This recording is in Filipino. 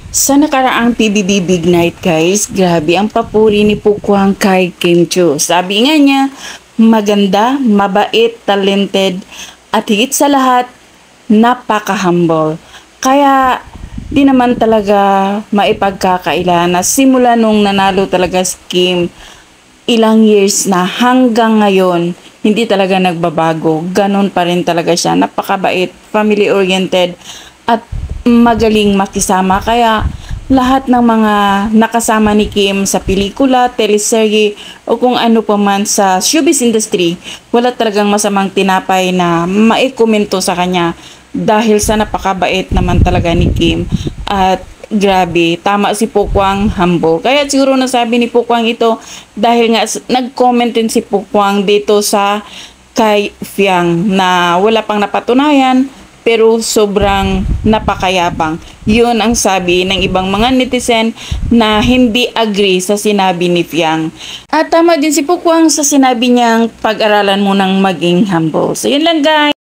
Sa nakaraang PBB Big Night guys, grabe ang papuri ni Pukwang kay Kim Chiu. Sabi nga niya, maganda, mabait, talented, at higit sa lahat, napaka-humble. Kaya di naman talaga maipagkakaila na simula nung nanalo talaga si Kim, ilang years na hanggang ngayon, hindi talaga nagbabago. Ganon pa rin talaga siya. Napakabait, family-oriented, at magaling makisama. Kaya lahat ng mga nakasama ni Kim sa pelikula, teleserye, o kung ano pa man sa showbiz industry, wala talagang masamang tinapay na maikomento sa kanya dahil sa napakabait naman talaga ni Kim. At grabe, tama si Pukwang, humble. Kaya siguro nasabi ni Pukwang ito dahil nga nag-comment din si Pukwang dito sa kay Fiang na wala pang napatunayan pero sobrang napakayabang. Yun ang sabi ng ibang mga netizen na hindi agree sa sinabi ni Fiang. At tama din si Pukwang sa sinabi niyang pag-aralan mo ng maging humble. So yun lang guys.